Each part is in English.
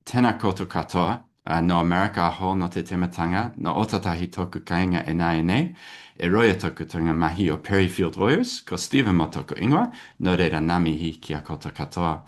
Tēnā koutou katoa, no America aho no te tematanga, no otatahi toku kainga e nai nei, e roia toku tanga mahi o Parry Lawyers, ko Stephen mo toku ingoa, no reira ngā mihi kia koutou katoa.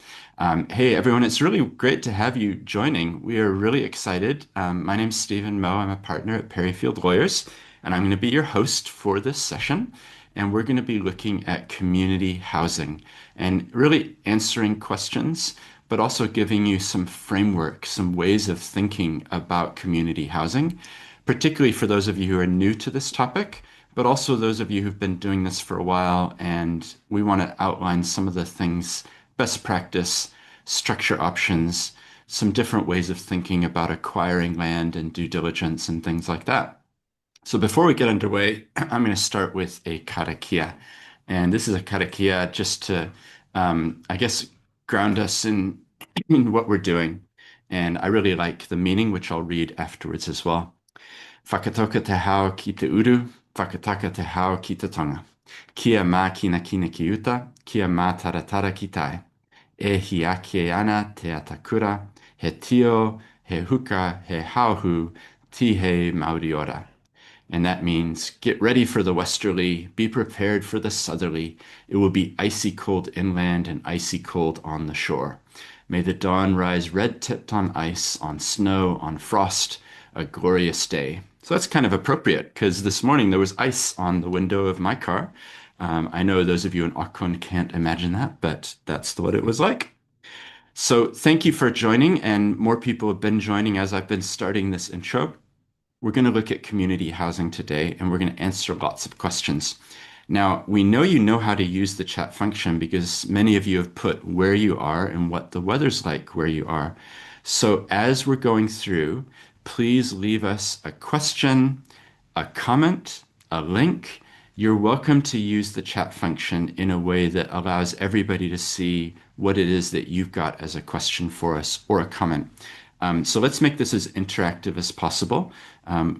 Hey everyone, it's really great to have you joining. We are really excited. My name's Stephen Moe. I'm a partner at Parry Lawyers, and I'm going to be your host for this session. And we're going to be looking at community housing and really answering questions, but also giving you some framework, some ways of thinking about community housing, particularly for those of you who are new to this topic, but also those of you who've been doing this for a while. And we want to outline some of the things, best practice, structure options, some different ways of thinking about acquiring land and due diligence and things like that. So before we get underway, I'm going to start with a karakia. And this is a karakia just to, I guess, ground us in what we're doing. And I really like the meaning, which I'll read afterwards as well. Whakatoka te hao ki te uru, whakataka te hao ki te tonga. Kia mā kina kina ki uta, kia mā taratara ki tai. E hiake ana te atakura, he tio, he huka, he hauhu, tihe Maori ora. And that means get ready for the westerly, be prepared for the southerly. It will be icy cold inland and icy cold on the shore. May the dawn rise red-tipped on ice, on snow, on frost, a glorious day. So that's kind of appropriate because this morning there was ice on the window of my car. I know those of you in Auckland can't imagine that, but that's what it was like. So thank you for joining, and more people have been joining as I've been starting this intro. We're going to look at community housing today, and we're going to answer lots of questions. Now, we know you know how to use the chat function because many of you have put where you are and what the weather's like where you are. So as we're going through, please leave us a question, a comment, a link. You're welcome to use the chat function in a way that allows everybody to see what it is that you've got as a question for us or a comment. So let's make this as interactive as possible.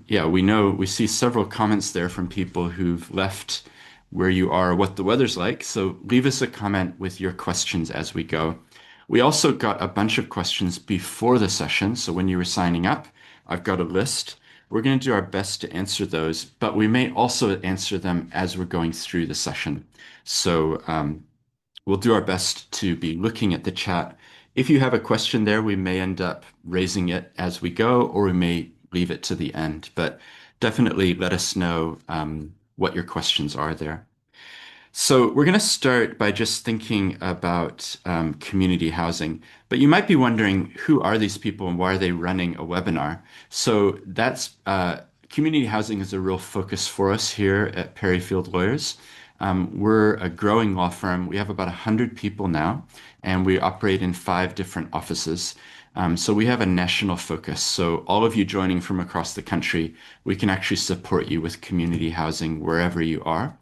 Yeah, we see several comments there from people who've left where you are, what the weather's like. So leave us a comment with your questions as we go. We also got a bunch of questions before the session. So when you were signing up, I've got a list. We're going to do our best to answer those, but we may also answer them as we're going through the session. So we'll do our best to be looking at the chat. If you have a question there, we may end up raising it as we go, or we may leave it to the end. But definitely let us know what your questions are there. So we're going to start by just thinking about community housing. But you might be wondering, who are these people and why are they running a webinar? So that's community housing is a real focus for us here at Parry Lawyers. We're a growing law firm. We have about 100 people now, and we operate in 5 different offices. So we have a national focus. So all of you joining from across the country, we can actually support you with community housing wherever you are.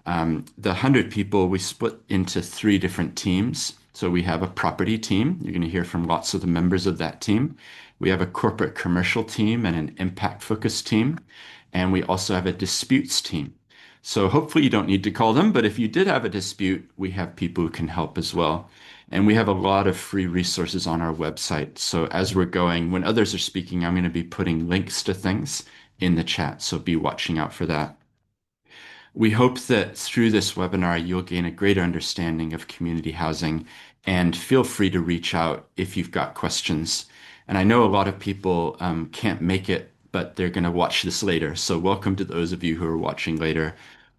The 100 people, we split into 3 different teams. So we have a property team. You're going to hear from lots of the members of that team. We have a corporate commercial team and an impact focus team. And we also have a disputes team. So hopefully you don't need to call them, but if you did have a dispute, we have people who can help as well. And we have a lot of free resources on our website. So as we're going, when others are speaking, I'm going to be putting links to things in the chat. So be watching out for that. We hope that through this webinar, you'll gain a greater understanding of community housing, and feel free to reach out if you've got questions. And I know a lot of people can't make it, but they're going to watch this later. So welcome to those of you who are watching later.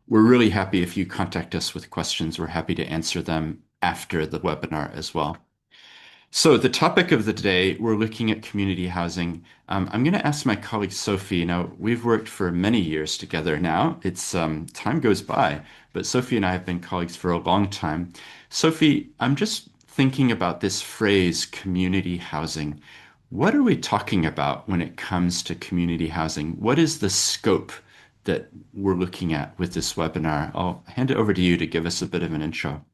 We're really happy if you contact us with questions. We're happy to answer them after the webinar as well. So the topic of the day, we're looking at community housing. I'm going to ask my colleague Sophie. Now, we've worked for many years together now. It's time goes by, but Sophie and I have been colleagues for a long time. Sophie, I'm just thinking about this phrase, community housing. What are we talking about when it comes to community housing? What is the scope that we're looking at with this webinar? I'll hand it over to you to give us a bit of an intro.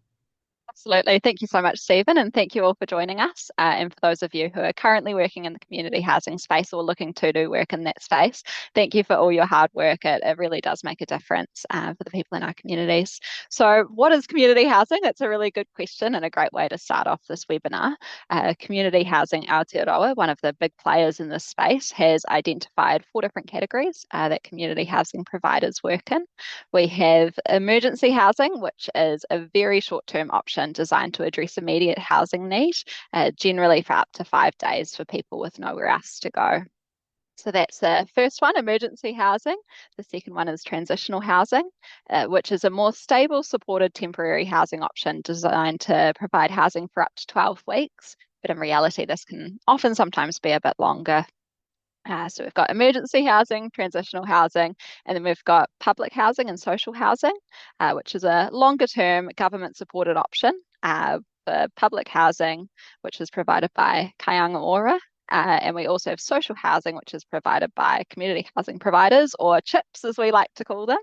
Absolutely. Thank you so much, Stephen, and thank you all for joining us. And for those of you who are currently working in the community housing space or looking to do work in that space, thank you for all your hard work. It really does make a difference for the people in our communities. So, what is community housing? That's a really good question and a great way to start off this webinar. Community housing Aotearoa, one of the big players in this space, has identified four different categories that community housing providers work in. We have emergency housing, which is a very short-term option designed to address immediate housing need, generally for up to 5 days for people with nowhere else to go. So that's the first one, emergency housing. The second one is transitional housing, which is a more stable, supported temporary housing option designed to provide housing for up to 12 weeks. But in reality, this can often sometimes be a bit longer. So we've got emergency housing, transitional housing, and then we've got public housing and social housing, which is a longer term government supported option for public housing, which is provided by Aotearoa. And we also have social housing, which is provided by community housing providers, or CHIPs as we like to call them.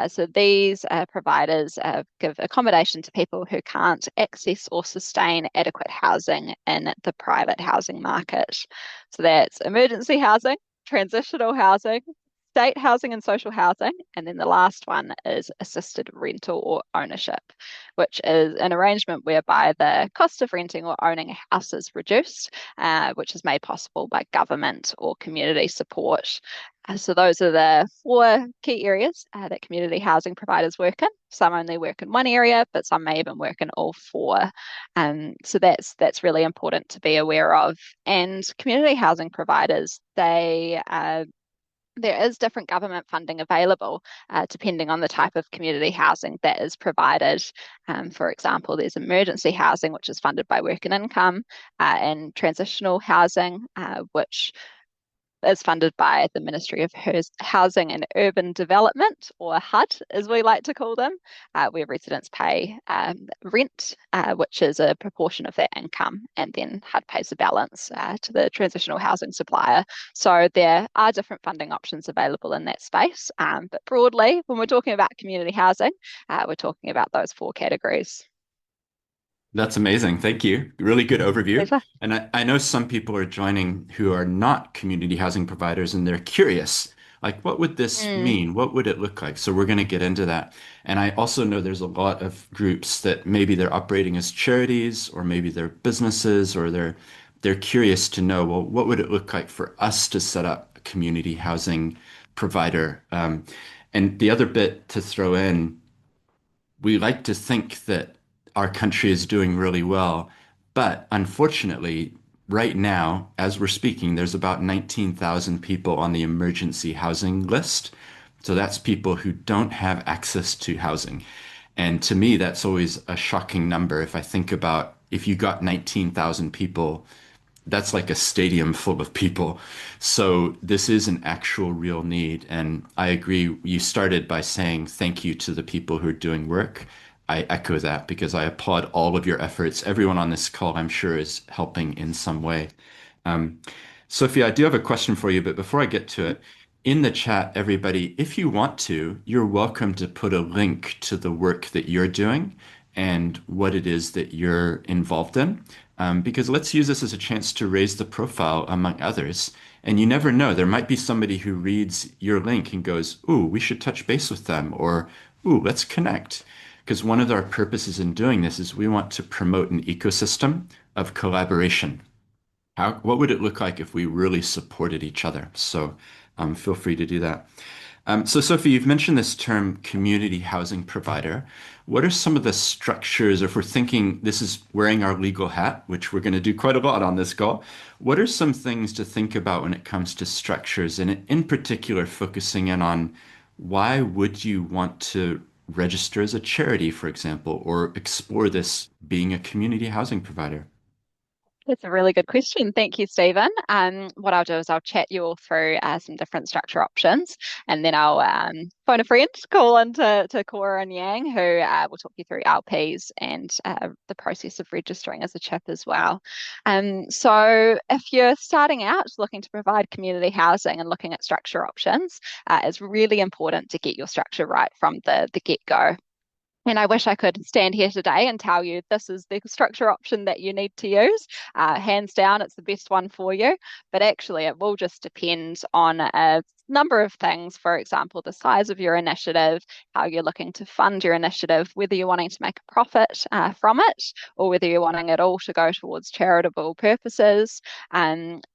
So these providers give accommodation to people who can't access or sustain adequate housing in the private housing market. So that's emergency housing, transitional housing, state housing and social housing. And then the last one is assisted rental or ownership, which is an arrangement whereby the cost of renting or owning a house is reduced, which is made possible by government or community support. So those are the four key areas that community housing providers work in. Some only work in one area, but some may even work in all four. So that's really important to be aware of. And community housing providers, there is different government funding available depending on the type of community housing that is provided. For example, there's emergency housing, which is funded by work and income, and transitional housing, which is funded by the Ministry of Housing and Urban Development, or HUD, as we like to call them, where residents pay rent, which is a proportion of their income, and then HUD pays the balance to the transitional housing supplier. So there are different funding options available in that space, but broadly, when we're talking about community housing, we're talking about those four categories. That's amazing. Thank you. Really good overview. Pleasure. And I know some people are joining who are not community housing providers and they're curious, like, what would this Mm. mean? What would it look like? So we're going to get into that. And I also know there's a lot of groups that maybe they're operating as charities or maybe they're businesses or they're curious to know, well, what would it look like for us to set up a community housing provider? And the other bit to throw in, we like to think that our country is doing really well, but unfortunately, right now, as we're speaking, there's about 19,000 people on the emergency housing list. So that's people who don't have access to housing. And to me, that's always a shocking number. If I think about if you got 19,000 people, that's like a stadium full of people. So this is an actual real need. And I agree. You started by saying thank you to the people who are doing work. I echo that because I applaud all of your efforts. Everyone on this call, I'm sure, is helping in some way. Um, Sophie, I do have a question for you, but before I get to it, in the chat, everybody, if you want to, you're welcome to put a link to the work that you're doing and what it is that you're involved in. Because let's use this as a chance to raise the profile among others. And you never know, there might be somebody who reads your link and goes, "Ooh, we should touch base with them," or "Ooh, let's connect." Because one of our purposes in doing this is we want to promote an ecosystem of collaboration. What would it look like if we really supported each other? So feel free to do that. So Sophie, you've mentioned this term community housing provider. What are some of the structures, or if we're thinking this is wearing our legal hat, which we're going to do quite a lot on this call, what are some things to think about when it comes to structures, and in particular focusing in on why would you want to register as a charity, for example, or explore this being a community housing provider? That's a really good question. Thank you, Stephen. What I'll do is I'll chat you all through some different structure options, and then I'll phone a friend, call to Cora and Yang, who will talk you through LPs and the process of registering as a CHIP as well. So if you're starting out looking to provide community housing and looking at structure options, it's really important to get your structure right from the get-go. And I wish I could stand here today and tell you this is the structure option that you need to use. Hands down, it's the best one for you. But actually, it will just depend on a number of things. For example, the size of your initiative, how you're looking to fund your initiative, whether you're wanting to make a profit from it, or whether you're wanting it all to go towards charitable purposes. And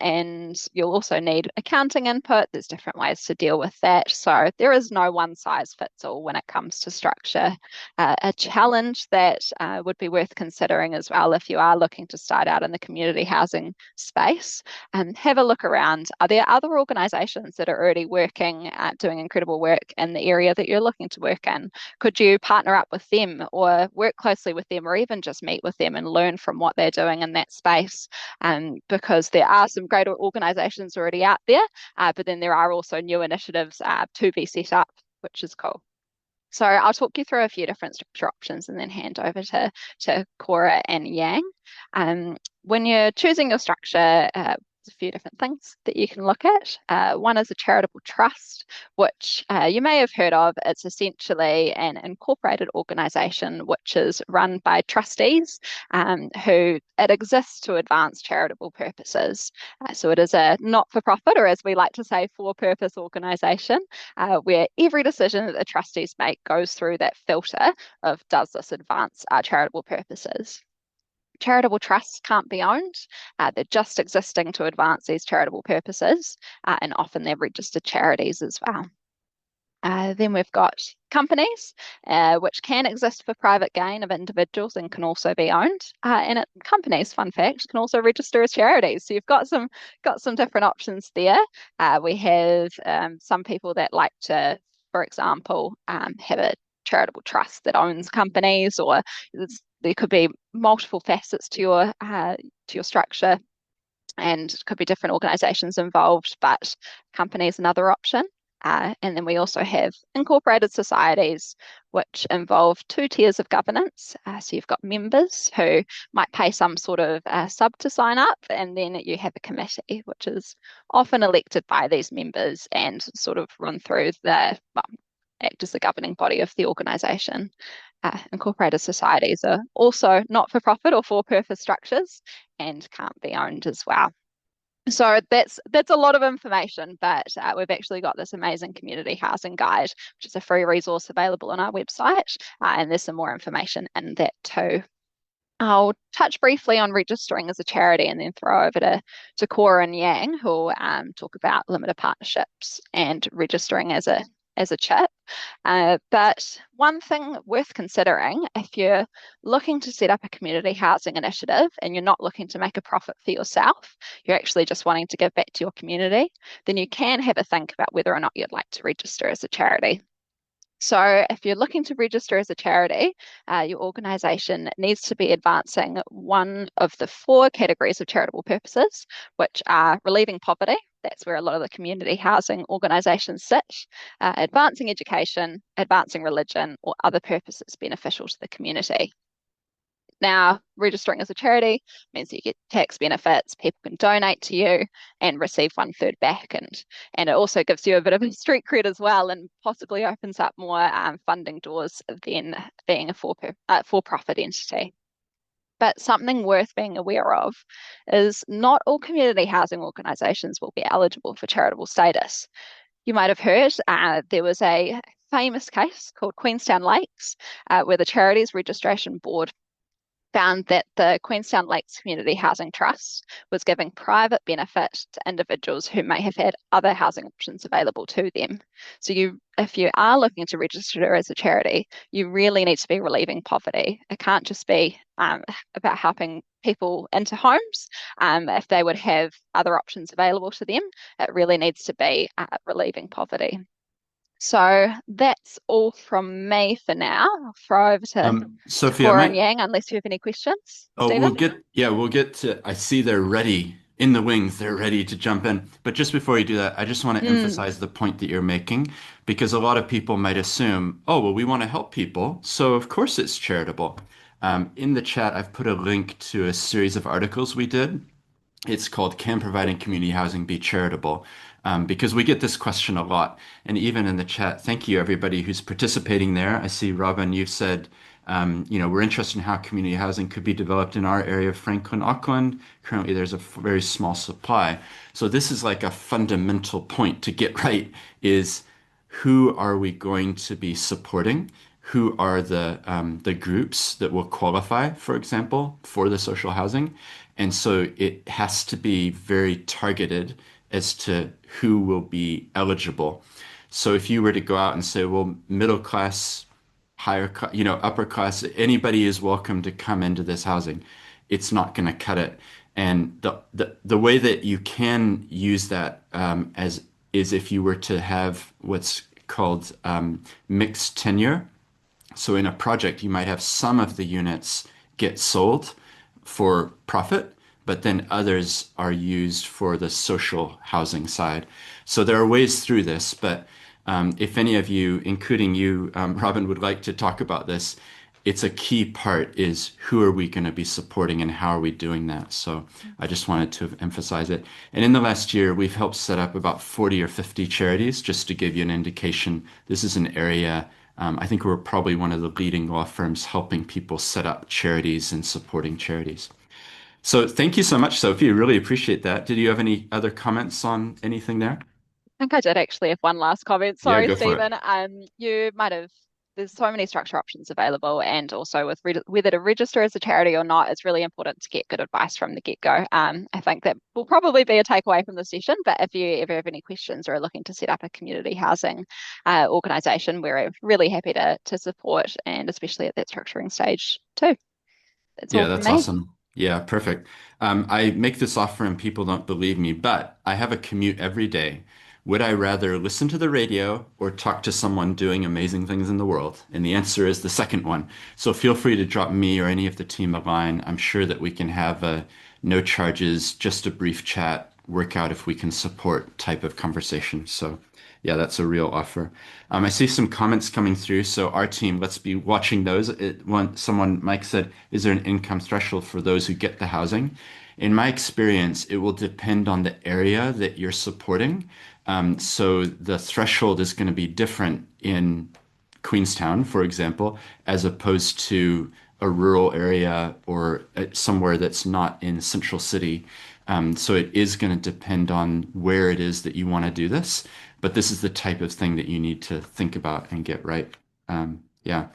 you'll also need accounting input. There's different ways to deal with that. So there is no one size fits all when it comes to structure. A challenge that would be worth considering as well if you are looking to start out in the community housing space, and have a look around. Are there other organisations that are already working, doing incredible work in the area that you're looking to work in? Could you partner up with them or work closely with them, or even just meet with them and learn from what they're doing in that space? Because there are some great organisations already out there, but then there are also new initiatives to be set up, which is cool. So I'll talk you through a few different structure options and then hand over to Cora and Yang. When you're choosing your structure, there's a few different things that you can look at. One is a charitable trust, which you may have heard of. It's essentially an incorporated organisation which is run by trustees who it exists to advance charitable purposes. So it is a not-for-profit, or as we like to say, for-purpose organisation, where every decision that the trustees make goes through that filter of, does this advance our charitable purposes? Charitable trusts can't be owned. They're just existing to advance these charitable purposes, and often they're registered charities as well. Then we've got companies, which can exist for private gain of individuals and can also be owned. And companies, fun fact, can also register as charities. So you've got some different options there. We have some people that like to, for example, have a charitable trust that owns companies, or there could be multiple facets to your structure, and it could be different organisations involved, but company is another option. And then we also have incorporated societies, which involve two tiers of governance. So you've got members who might pay some sort of sub to sign up, and then you have a committee, which is often elected by these members and sort of run through act as the governing body of the organisation. Incorporated societies are also not-for-profit or for-purpose structures and can't be owned as well. So that's a lot of information, but we've actually got this amazing community housing guide, which is a free resource available on our website, and there's some more information in that too. I'll touch briefly on registering as a charity and then throw over to Cora and Yang, who will talk about limited partnerships and registering as a CHIP. But one thing worth considering, if you're looking to set up a community housing initiative and you're not looking to make a profit for yourself, you're actually just wanting to give back to your community, then you can have a think about whether or not you'd like to register as a charity. So if you're looking to register as a charity, your organisation needs to be advancing one of the 4 categories of charitable purposes, which are relieving poverty. That's where a lot of the community housing organisations sit. Advancing education, advancing religion, or other purposes beneficial to the community. Now, registering as a charity means that you get tax benefits, people can donate to you and receive 1/3 back, and it also gives you a bit of a street cred as well, and possibly opens up more funding doors than being a for-profit entity. But something worth being aware of is not all community housing organisations will be eligible for charitable status. You might have heard there was a famous case called Queenstown Lakes, where the Charities Registration Board found that the Queenstown Lakes Community Housing Trust was giving private benefit to individuals who may have had other housing options available to them. So if you are looking to register as a charity, you really need to be relieving poverty. It can't just be about helping people into homes. If they would have other options available to them, it really needs to be relieving poverty. So that's all from me for now. I'll throw over to Sophie, Cora and Yang, unless you have any questions. Oh, Stephen? we'll get to, I see they're ready in the wings. They're ready to jump in. But just before you do that, I just want to emphasize the point that you're making, because a lot of people might assume, oh, well, we want to help people, so of course it's charitable. In the chat, I've put a link to a series of articles we did. It's called Can Providing Community Housing Be Charitable? because we get this question a lot. And even in the chat, thank you everybody who's participating there. I see, Robin, you've said, we're interested in how community housing could be developed in our area of Franklin, Auckland. Currently, there's a very small supply. So this is like a fundamental point to get right is who are we going to be supporting? Who are the groups that will qualify, for example, for the social housing? And so it has to be very targeted as to who will be eligible. So if you were to go out and say, well, middle class, upper class, anybody is welcome to come into this housing, it's not going to cut it. And the way that you can use that as is if you were to have what's called mixed tenure. So in a project, you might have some of the units get sold for profit, but then others are used for the social housing side. So there are ways through this, but if any of you, including you, Robin, would like to talk about this, it's a key part is who are we going to be supporting and how are we doing that? So I just wanted to emphasize it. And in the last year, we've helped set up about 40 or 50 charities, just to give you an indication. This is an area, I think we're probably one of the leading law firms helping people set up charities and supporting charities. So thank you so much, Sophie. I really appreciate that. Did you have any other comments on anything there? I think I did actually have one last comment. Yeah, Sorry, go for it. Stephen. You might have, there's so many structure options available, and also with whether to register as a charity or not, it's really important to get good advice from the get-go. I think that will probably be a takeaway from the session, but if you ever have any questions or are looking to set up a community housing organisation, we're really happy to support, and especially at that structuring stage too. That's all Yeah, from that's me. awesome. Yeah, perfect. I make this offer and people don't believe me, but I have a commute every day. Would I rather listen to the radio or talk to someone doing amazing things in the world? And the answer is the second one. So feel free to drop me or any of the team a line. I'm sure that we can have a no charges, just a brief chat, work out if we can support type of conversation. So yeah, that's a real offer. I see some comments coming through. So our team, let's be watching those. Mike said, is there an income threshold for those who get the housing? In my experience, it will depend on the area that you're supporting. So the threshold is going to be different in Queenstown, for example, as opposed to a rural area or somewhere that's not in central city. So it is going to depend on where it is that you want to do this, but this is the type of thing that you need to think about and get right. Yeah.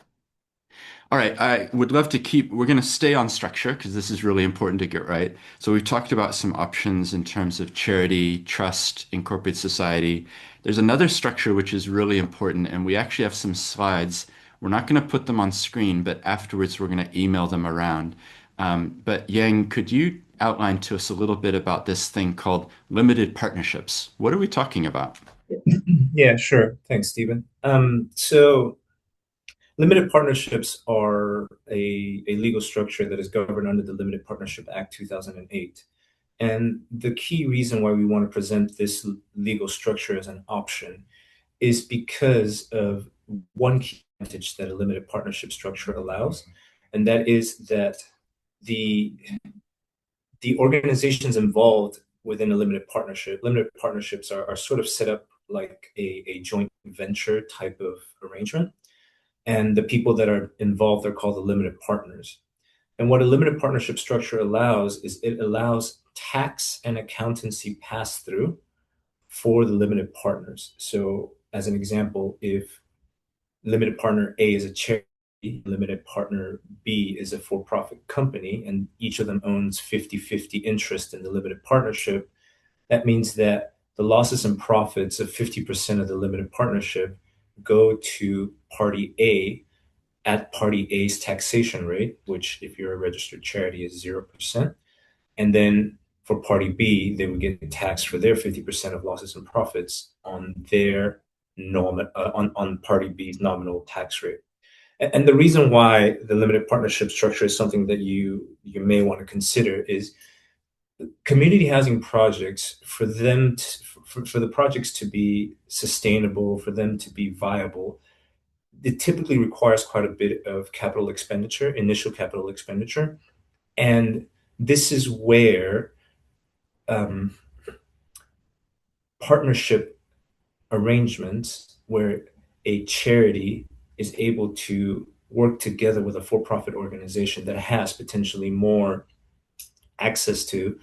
All right, I would love to we're going to stay on structure because this is really important to get right. So we've talked about some options in terms of charity, trust, incorporated society. There's another structure which is really important, and we actually have some slides. We're not going to put them on screen, but afterwards we're going to email them around. But Yang, could you outline to us a little bit about this thing called limited partnerships? What are we talking about? Yeah, sure. Thanks, Stephen. So limited partnerships are a legal structure that is governed under the Limited Partnership Act 2008. And the key reason why we want to present this legal structure as an option is because of one key advantage that a limited partnership structure allows, and that is that the organizations involved within a limited partnerships are sort of set up like a joint venture type of arrangement. And the people that are involved are called the limited partners. And what a limited partnership structure allows is it allows tax and accountancy pass through for the limited partners. So as an example, if limited partner A is a charity, limited partner B is a for-profit company, and each of them owns 50-50 interest in the limited partnership, that means that the losses and profits of 50% of the limited partnership go to party A at party A's taxation rate, which if you're a registered charity is 0%. And then for party B, they would get taxed for their 50% of losses and profits on their on party B's nominal tax rate. And the reason why the limited partnership structure is something that you may want to consider is community housing projects, for them for the projects to be sustainable, for them to be viable, it typically requires quite a bit of capital expenditure, initial capital expenditure. And this is where partnership arrangements where a charity is able to work together with a for-profit organization that has potentially more access to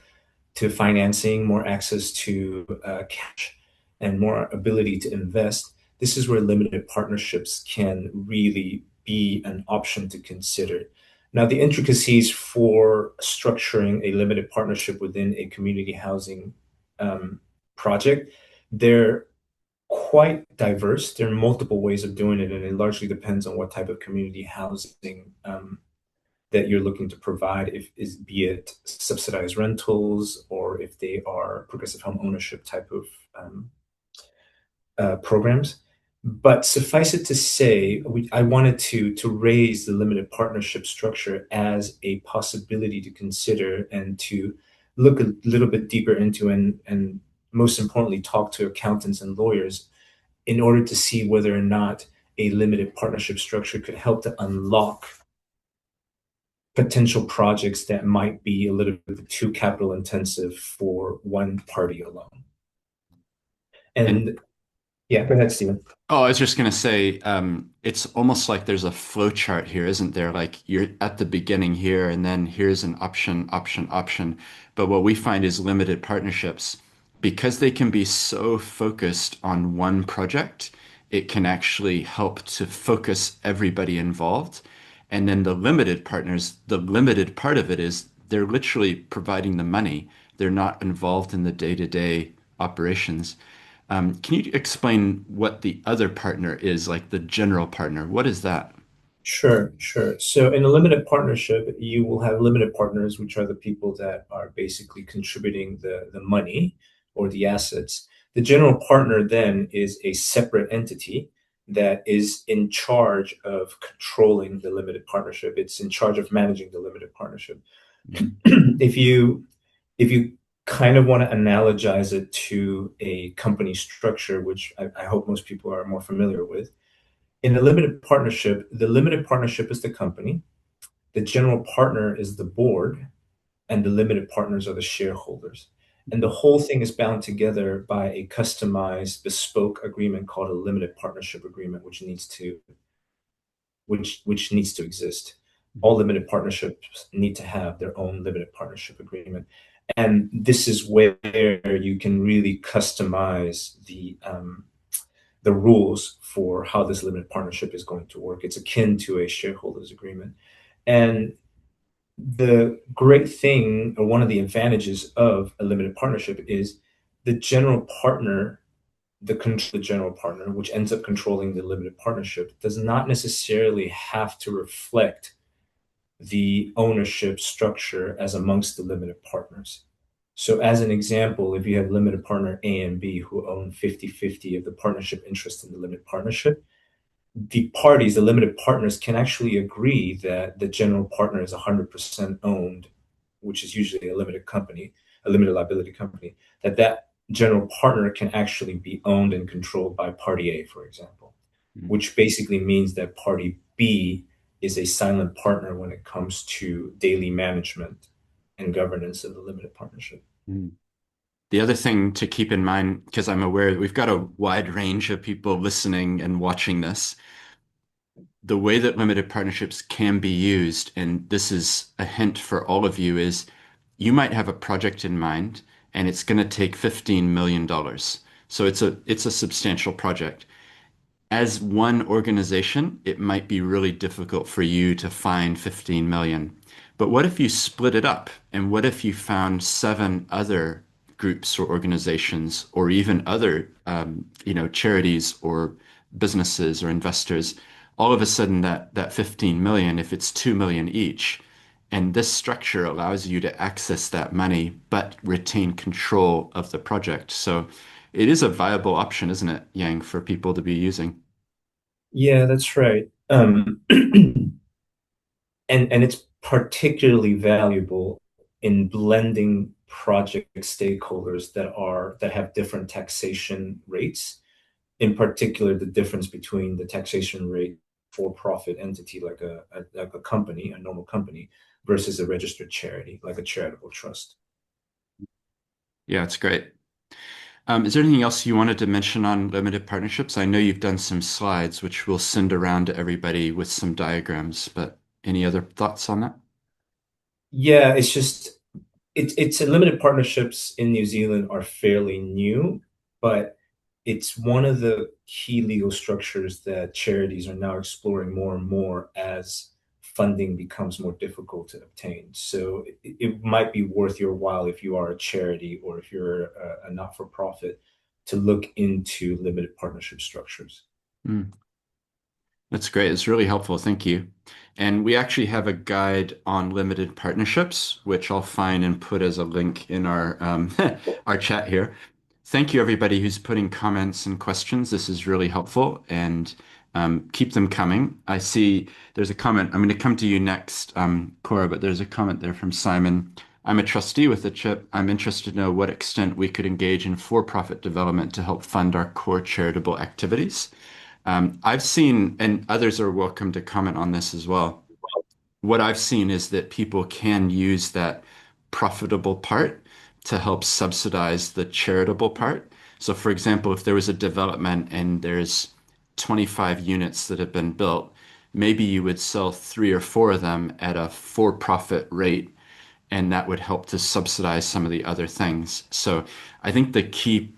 financing, more access to cash, and more ability to invest. This is where limited partnerships can really be an option to consider. Now, the intricacies for structuring a limited partnership within a community housing project, they're quite diverse. There are multiple ways of doing it, and it largely depends on what type of community housing that you're looking to provide, be it subsidized rentals or if they are progressive home ownership type of programs. But suffice it to say, I wanted to raise the limited partnership structure as a possibility to consider and to look a little bit deeper into, and most importantly, talk to accountants and lawyers in order to see whether or not a limited partnership structure could help to unlock potential projects that might be a little bit too capital intensive for one party alone. And yeah, go ahead, Stephen. Oh, I was just going to say, it's almost like there's a flow chart here, isn't there? Like you're at the beginning here, and then here's an option, option, option. But what we find is limited partnerships, because they can be so focused on one project, it can actually help to focus everybody involved. And then the limited partners, the limited part of it is they're literally providing the money. They're not involved in the day-to-day operations. Can you explain what the other partner is, like the general partner? What is that? Sure. So in a limited partnership, you will have limited partners, which are the people that are basically contributing the money or the assets. The general partner then is a separate entity that is in charge of controlling the limited partnership. It's in charge of managing the limited partnership. If you kind of want to analogize it to a company structure, which I hope most people are more familiar with, in a limited partnership, the limited partnership is the company, the general partner is the board, and the limited partners are the shareholders. And the whole thing is bound together by a customized, bespoke agreement called a limited partnership agreement, which needs to exist. All limited partnerships need to have their own limited partnership agreement. And this is where you can really customize the rules for how this limited partnership is going to work. It's akin to a shareholders agreement. And the great thing, or one of the advantages of a limited partnership, is the general partner, the general partner, which ends up controlling the limited partnership, does not necessarily have to reflect the ownership structure as amongst the limited partners. So as an example, if you have limited partner A and B who own 50-50 of the partnership interest in the limited partnership, the parties, the limited partners, can actually agree that the general partner is 100% owned, which is usually a limited company, a limited liability company, that general partner can actually be owned and controlled by party A, for example, which basically means that party B is a silent partner when it comes to daily management and governance of the limited partnership. The other thing to keep in mind, because I'm aware we've got a wide range of people listening and watching this, the way that limited partnerships can be used, and this is a hint for all of you, is you might have a project in mind and it's going to take $15 million. So it's a substantial project. As one organization, it might be really difficult for you to find 15 million. But what if you split it up? And what if you found 7 other groups or organizations, or even other, charities or businesses or investors? All of a sudden, that 15 million, if it's 2 million each, and this structure allows you to access that money, but retain control of the project. So it is a viable option, isn't it, Yang, for people to be using? Yeah, that's right. And it's particularly valuable in blending project stakeholders that have different taxation rates. In particular, the difference between the taxation rate for profit entity like a company, a normal company, versus a registered charity like a charitable trust. Yeah, it's great. Is there anything else you wanted to mention on limited partnerships? I know you've done some slides, which we'll send around to everybody with some diagrams, but any other thoughts on that? Yeah, it's just it's limited partnerships in New Zealand are fairly new, but it's one of the key legal structures that charities are now exploring more and more as funding becomes more difficult to obtain. So it might be worth your while if you are a charity or if you're a not-for-profit to look into limited partnership structures. Mm. That's great. It's really helpful. Thank you. And we actually have a guide on limited partnerships, which I'll find and put as a link in our our chat here. Thank you, everybody who's putting comments and questions. This is really helpful, and keep them coming. I see there's a comment. I'm going to come to you next, Cora, but there's a comment there from Simon. I'm a trustee with the CHIP. I'm interested to know what extent we could engage in for-profit development to help fund our core charitable activities. I've seen, and others are welcome to comment on this as well. What I've seen is that people can use that profitable part to help subsidize the charitable part. So, for example, if there was a development and there's 25 units that have been built, maybe you would sell 3 or 4 of them at a for-profit rate, and that would help to subsidize some of the other things. So I think the key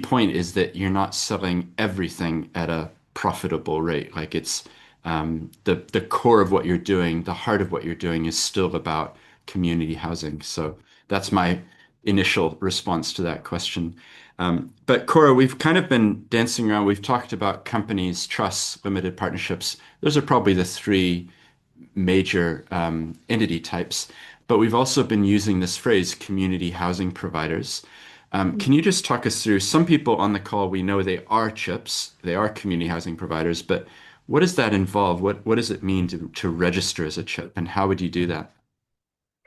point is that you're not selling everything at a profitable rate. Like it's the core of what you're doing, the heart of what you're doing is still about community housing. So that's my initial response to that question. But Cora, we've kind of been dancing around. We've talked about companies, trusts, limited partnerships. Those are probably the 3 major entity types. But we've also been using this phrase, community housing providers. Can you just talk us through, some people on the call, we know they are CHIPs, they are community housing providers, but what does that involve? What does it mean to register as a CHIP, and how would you do that?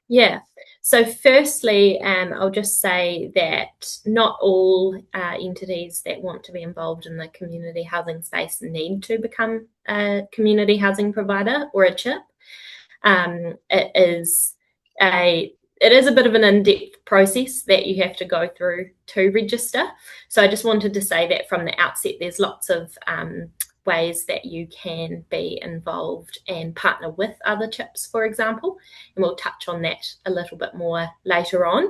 Yeah. So firstly, I'll just say that not all entities that want to be involved in the community housing space need to become a community housing provider or a CHIP. It is a bit of an in-depth process that you have to go through to register. So I just wanted to say that from the outset, there's lots of ways that you can be involved and partner with other CHIPs, for example, and we'll touch on that a little bit more later on.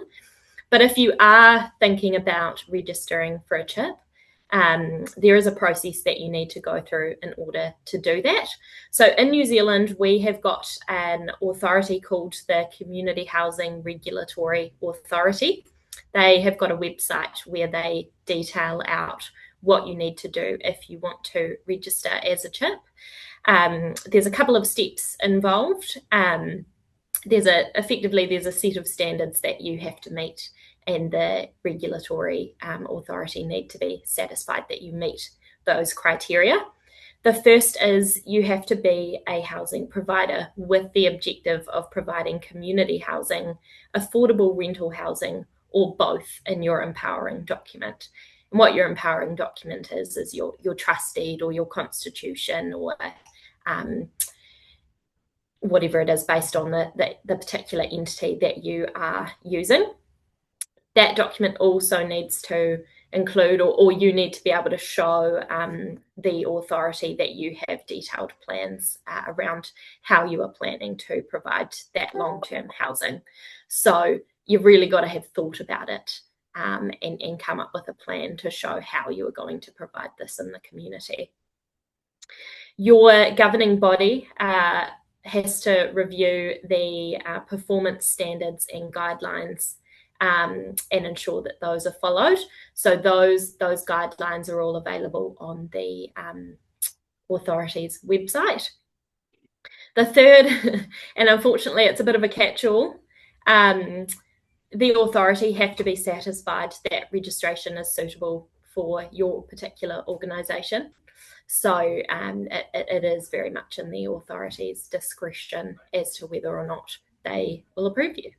But if you are thinking about registering for a CHIP, there is a process that you need to go through in order to do that. So in New Zealand, we have got an authority called the Community Housing Regulatory Authority. They have got a website where they detail out what you need to do if you want to register as a CHIP. There's a couple of steps involved. There's a set of standards that you have to meet, and the regulatory authority need to be satisfied that you meet those criteria. The first is you have to be a housing provider with the objective of providing community housing, affordable rental housing, or both in your empowering document. And what your empowering document is your trust deed or your constitution or whatever it is based on the particular entity that you are using. That document also needs to include, or you need to be able to show the authority that you have detailed plans around how you are planning to provide that long-term housing. So you've really got to have thought about it and come up with a plan to show how you are going to provide this in the community. Your governing body has to review the performance standards and guidelines and ensure that those are followed. So those guidelines are all available on the authority's website. The third, and unfortunately it's a bit of a catch-all, the authority have to be satisfied that registration is suitable for your particular organisation. So it is very much in the authority's discretion as to whether or not they will approve you.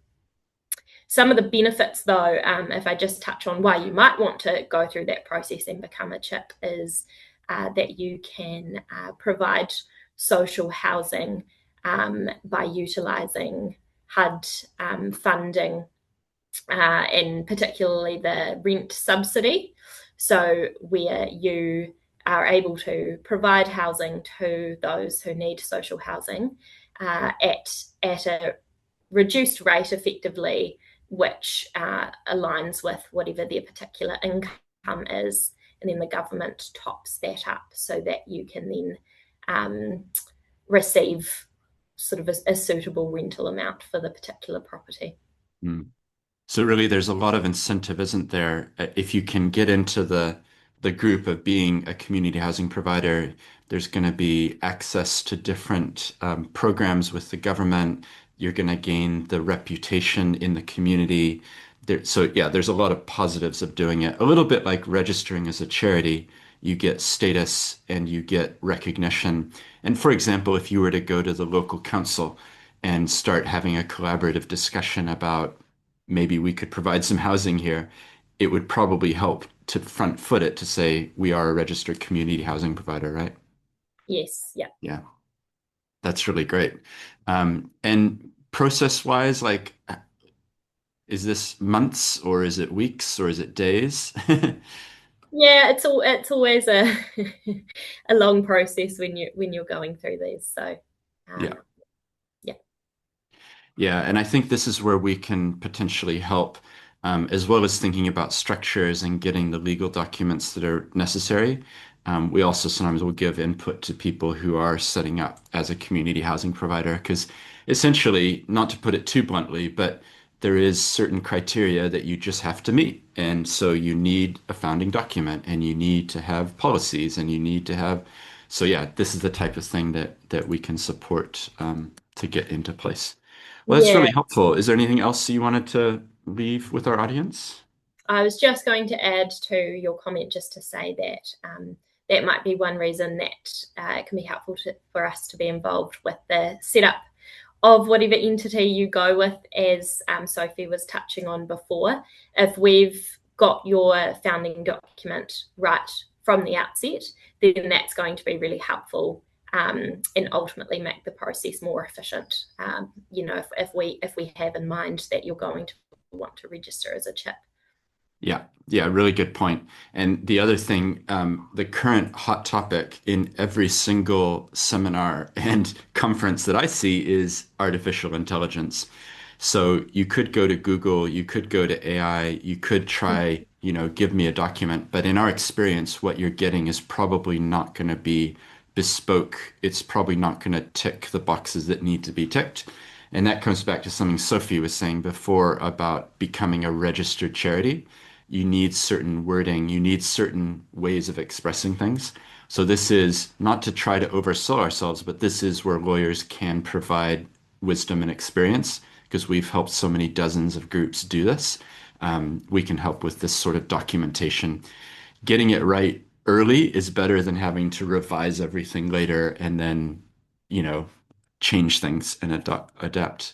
Some of the benefits, though, if I just touch on why you might want to go through that process and become a CHIP, is that you can provide social housing by utilising HUD funding and particularly the rent subsidy. So where you are able to provide housing to those who need social housing at a reduced rate effectively, which aligns with whatever their particular income is, and then the government tops that up so that you can then receive sort of a suitable rental amount for the particular property. Mm. So really, there's a lot of incentive, isn't there? If you can get into the group of being a community housing provider, there's going to be access to different programs with the government. You're going to gain the reputation in the community. So yeah, there's a lot of positives of doing it. A little bit like registering as a charity. You get status and you get recognition. And for example, if you were to go to the local council and start having a collaborative discussion about maybe we could provide some housing here, it would probably help to front foot it to say we are a registered community housing provider, right? Yes, yeah. Yeah, that's really great. And process-wise, like, is this months or is it weeks or is it days? Yeah, it's always a a long process when you're going through these. So Yeah. Yeah. Yeah, and I think this is where we can potentially help, as well as thinking about structures and getting the legal documents that are necessary. We also sometimes will give input to people who are setting up as a community housing provider, because essentially, not to put it too bluntly, but there is certain criteria that you just have to meet. And so you need a founding document and you need to have policies and you need to have, so yeah, this is the type of thing that we can support to get into place. Well, that's Yeah. really helpful. Is there anything else you wanted to leave with our audience? I was just going to add to your comment just to say that that might be one reason that it can be helpful for us to be involved with the setup of whatever entity you go with, as Sophie was touching on before. If we've got your founding document right from the outset, then that's going to be really helpful and ultimately make the process more efficient. If we have in mind that you're going to want to register as a CHIP. Yeah, really good point. And the other thing, the current hot topic in every single seminar and conference that I see is artificial intelligence. So you could go to Google, you could go to AI, you could try, give me a document. But in our experience, what you're getting is probably not going to be bespoke. It's probably not going to tick the boxes that need to be ticked. And that comes back to something Sophie was saying before about becoming a registered charity. You need certain wording, you need certain ways of expressing things. So this is not to try to oversell ourselves, but this is where lawyers can provide wisdom and experience, because we've helped so many dozens of groups do this. We can help with this sort of documentation. Getting it right early is better than having to revise everything later and then, change things and adapt.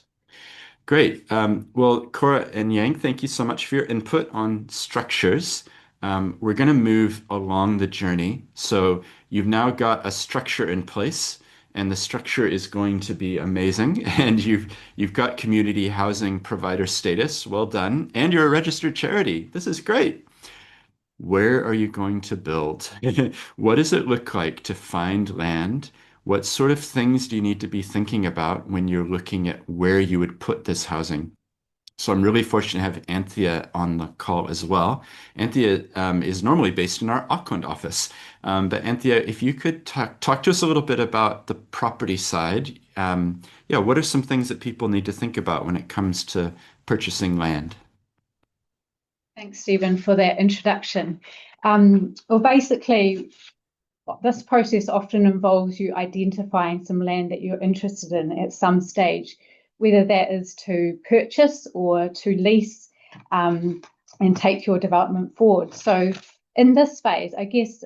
Great. Well, Cora and Yang, thank you so much for your input on structures. We're going to move along the journey. So you've now got a structure in place, and the structure is going to be amazing. And you've got community housing provider status. Well done. And you're a registered charity. This is great. Where are you going to build? What does it look like to find land? What sort of things do you need to be thinking about when you're looking at where you would put this housing? So I'm really fortunate to have Anthea on the call as well. Anthea is normally based in our Auckland office. But Anthea, if you could talk to us a little bit about the property side. What are some things that people need to think about when it comes to purchasing land? Thanks, Stephen, for that introduction. Basically, this process often involves you identifying some land that you're interested in at some stage, whether that is to purchase or to lease and take your development forward. So in this phase, I guess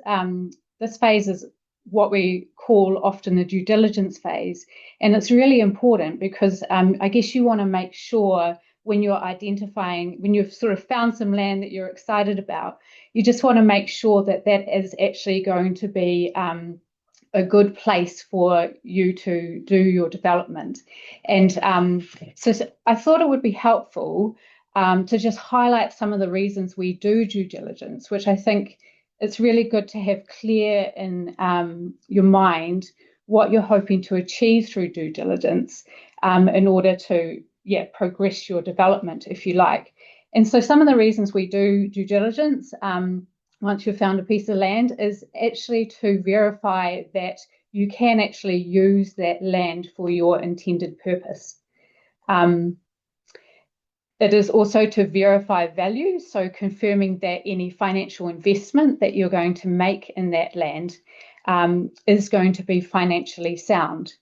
this phase is what we call often the due diligence phase. And it's really important because I guess you want to make sure when you're identifying, when you've sort of found some land that you're excited about, you just want to make sure that that is actually going to be a good place for you to do your development. And so I thought it would be helpful to just highlight some of the reasons we do due diligence, which I think it's really good to have clear in your mind what you're hoping to achieve through due diligence in order to progress your development, if you like. And so some of the reasons we do due diligence once you've found a piece of land is actually to verify that you can actually use that land for your intended purpose. It is also to verify value, so confirming that any financial investment that you're going to make in that land is going to be financially sound.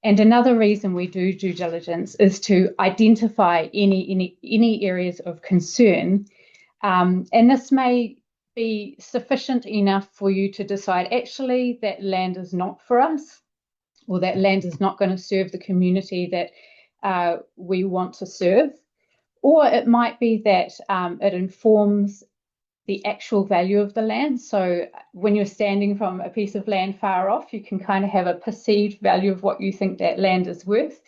And another reason we do due diligence is to identify any areas of concern. And this may be sufficient enough for you to decide, actually, that land is not for us, or that land is not going to serve the community that we want to serve. Or it might be that it informs the actual value of the land. So when you're standing from a piece of land far off, you can kind of have a perceived value of what you think that land is worth.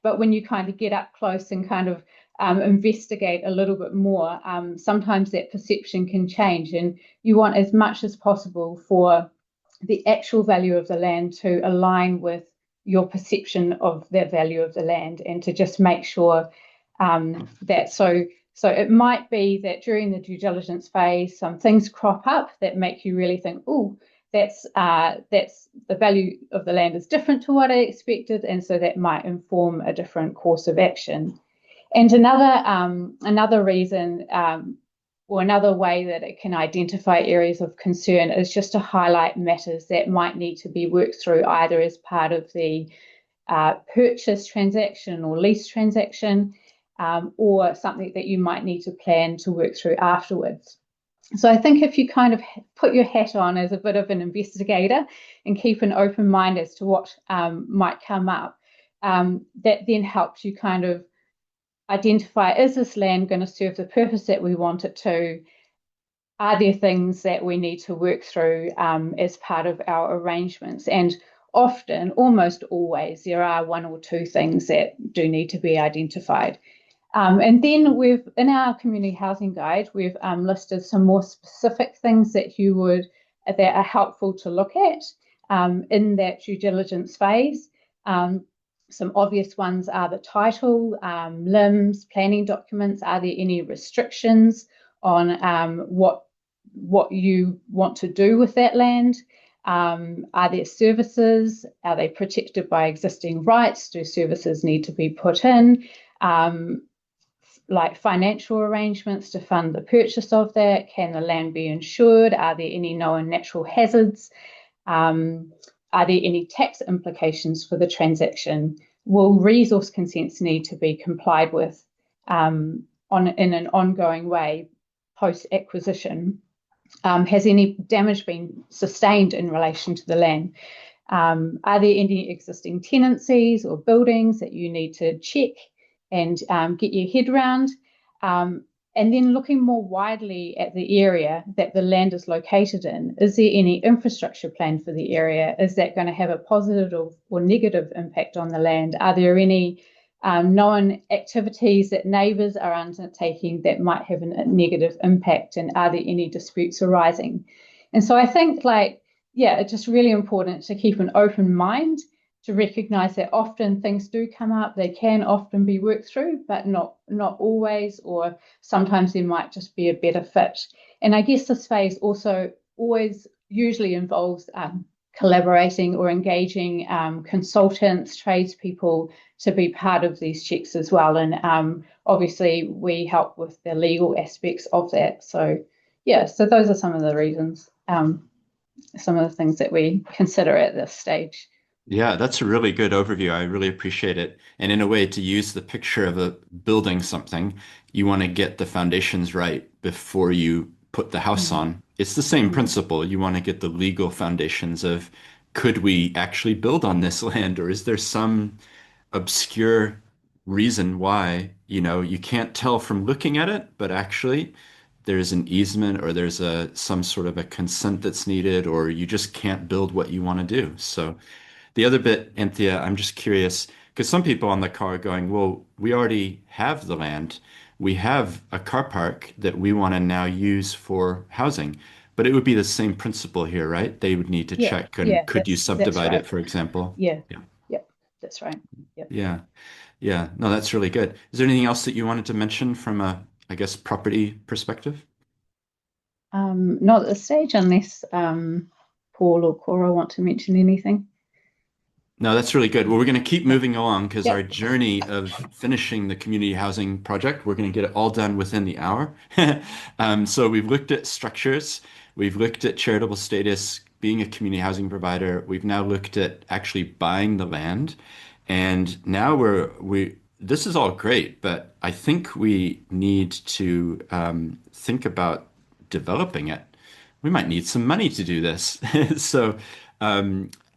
But when you kind of get up close and kind of investigate a little bit more, sometimes that perception can change, and you want as much as possible for the actual value of the land to align with your perception of the value of the land, and to just make sure that so it might be that during the due diligence phase, some things crop up that make you really think, oh, that's the value of the land is different to what I expected, and so that might inform a different course of action. And another reason or another way that it can identify areas of concern is just to highlight matters that might need to be worked through either as part of the purchase transaction or lease transaction, or something that you might need to plan to work through afterwards. So I think if you kind of put your hat on as a bit of an investigator and keep an open mind as to what might come up, that then helps you kind of identify, is this land going to serve the purpose that we want it to? Are there things that we need to work through as part of our arrangements? And often, almost always, there are one or two things that do need to be identified. And then in our community housing guide, we've listed some more specific things that that are helpful to look at in that due diligence phase. Some obvious ones are the title, limbs, planning documents. Are there any restrictions on what you want to do with that land? Are there services? Are they protected by existing rights? Do services need to be put in? Like financial arrangements to fund the purchase of that? Can the land be insured? Are there any known natural hazards? Are there any tax implications for the transaction? Will resource consents need to be complied with in an ongoing way post-acquisition? Has any damage been sustained in relation to the land? Are there any existing tenancies or buildings that you need to check and get your head around? And then looking more widely at the area that the land is located in, is there any infrastructure plan for the area? Is that going to have a positive or negative impact on the land? Are there any known activities that neighbours are undertaking that might have a negative impact? And are there any disputes arising? And so I think it's just really important to keep an open mind, to recognise that often things do come up. They can often be worked through, but not always, or sometimes there might just be a better fit. And I guess this phase also always usually involves collaborating or engaging consultants, tradespeople to be part of these checks as well. And obviously we help with the legal aspects of that. So so those are some of the reasons, some of the things that we consider at this stage. Yeah, that's a really good overview. I really appreciate it. And in a way, to use the picture of a building something, you want to get the foundations right before you put the house on. It's the same principle. You want to get the legal foundations of, could we actually build on this land, or is there some obscure reason why, you can't tell from looking at it, but actually there's an easement, or there's some sort of a consent that's needed, or you just can't build what you want to do. So the other bit, Anthea, I'm just curious, Because some people on the car are going, well, we already have the land. We have a car park that we want to now use for housing. But it would be the same principle here, right? They would need to Yeah, check, and yeah, could you that's subdivide right. it, for example? Yeah, Yeah. yep, that's right. Yep. Yeah. Yeah. No, that's really good. Is there anything else that you wanted to mention from a, I guess, property perspective? Not at this stage, unless Paul or Cora want to mention anything. No, that's really good. Well, we're going to keep moving along because Yep. our journey of finishing the community housing project, we're going to get it all done within the hour. So we've looked at structures, we've looked at charitable status, being a community housing provider. We've now looked at actually buying the land, and now this is all great, but I think we need to think about developing it. We might need some money to do this. So.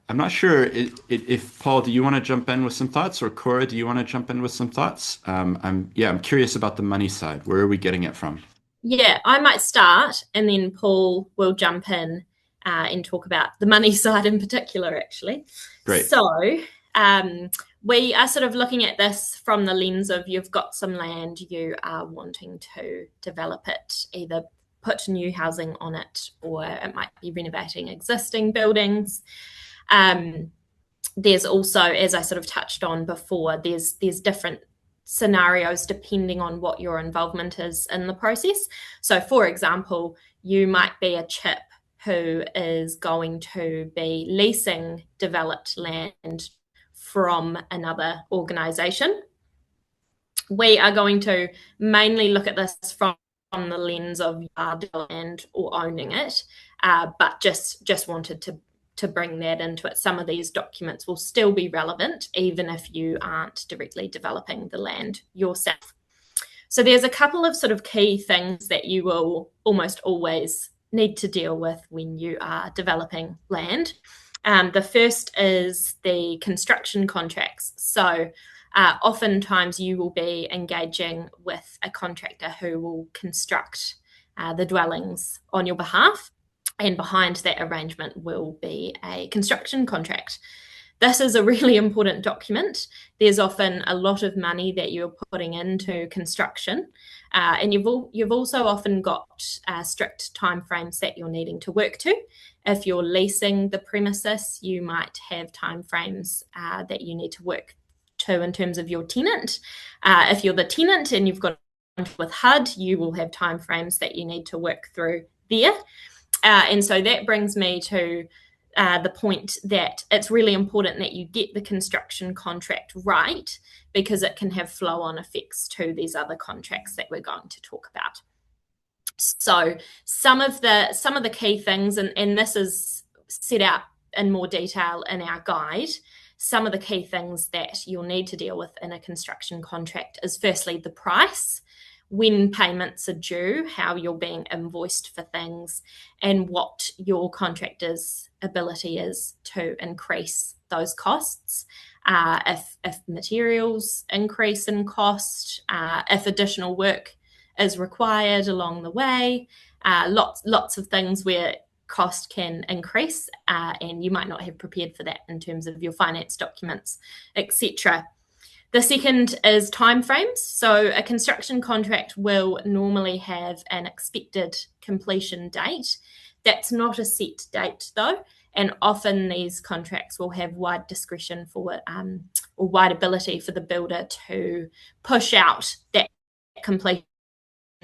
I'm not sure if Paul, do you want to jump in with some thoughts, or Cora, do you want to jump in with some thoughts? I'm curious about the money side. Where are we getting it from? Yeah, I might start, and then Paul will jump in and talk about the money side in particular, actually. Great. So we are sort of looking at this from the lens of you've got some land, you are wanting to develop it, either put new housing on it, or it might be renovating existing buildings. There's also, as I sort of touched on before, there's different scenarios depending on what your involvement is in the process. So, for example, you might be a chip who is going to be leasing developed land from another organisation. We are going to mainly look at this from the lens of the land or owning it, but just wanted to bring that into it. Some of these documents will still be relevant even if you aren't directly developing the land yourself. So there's a couple of sort of key things that you will almost always need to deal with when you are developing land. The first is the construction contracts. So oftentimes you will be engaging with a contractor who will construct the dwellings on your behalf. And behind that arrangement will be a construction contract. This is a really important document. There's often a lot of money that you're putting into construction, and you've also often got strict timeframes that you're needing to work to. If you're leasing the premises, you might have timeframes that you need to work to in terms of your tenant. If you're the tenant and you've got with HUD, you will have timeframes that you need to work through there. And so that brings me to the point that it's really important that you get the construction contract right, because it can have flow-on effects to these other contracts that we're going to talk about. So some of the key things, and this is set out in more detail in our guide, some of the key things that you'll need to deal with in a construction contract is firstly the price, when payments are due, how you're being invoiced for things, and what your contractor's ability is to increase those costs. If materials increase in cost, if additional work is required along the way, lots of things where cost can increase, and you might not have prepared for that in terms of your finance documents, etc. The second is timeframes. So a construction contract will normally have an expected completion date. That's not a set date though, and often these contracts will have wide discretion for or wide ability for the builder to push out that completion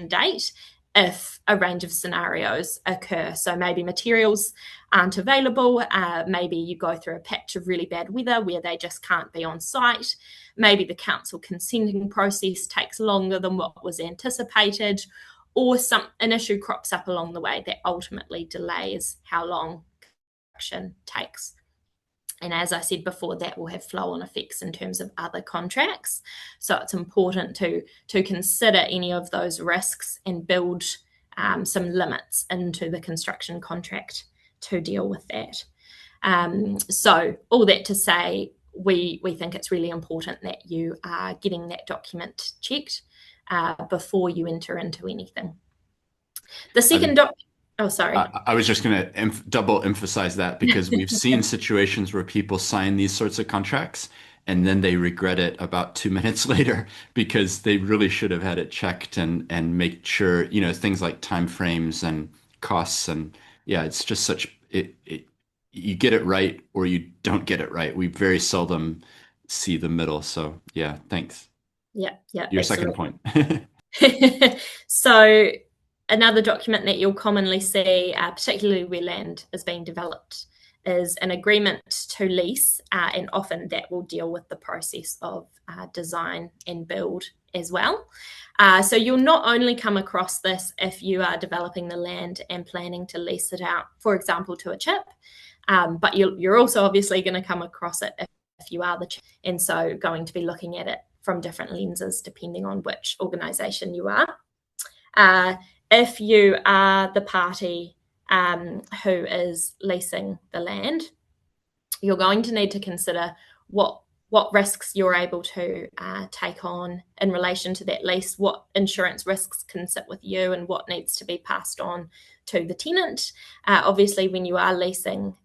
date if a range of scenarios occur. So maybe materials aren't available, maybe you go through a patch of really bad weather where they just can't be on site, maybe the council consenting process takes longer than what was anticipated, or an issue crops up along the way that ultimately delays how long construction takes. And as I said before, that will have flow-on effects in terms of other contracts. So it's important to consider any of those risks and build some limits into the construction contract to deal with that. So all that to say, we think it's really important that you are getting that document checked before you enter into anything. The second Oh, sorry. I was just going to double emphasize that, because we've seen situations where people sign these sorts of contracts and then they regret it about 2 minutes later because they really should have had it checked and make sure, things like time frames and costs. And yeah, it's just you get it right or you don't get it right. We very seldom see the middle. So yeah, thanks. Yeah, Your absolutely. second point. So another document that you'll commonly see, particularly where land is being developed, is an agreement to lease, and often that will deal with the process of design and build as well. So you'll not only come across this if you are developing the land and planning to lease it out, for example, to a chip, but you're also obviously going to come across it if you are the chip, and so going to be looking at it from different lenses depending on which organisation you are. If you are the party who is leasing the land, you're going to need to consider what risks you're able to take on in relation to that lease, what insurance risks can sit with you, and what needs to be passed on to the tenant. Obviously, when you are leasing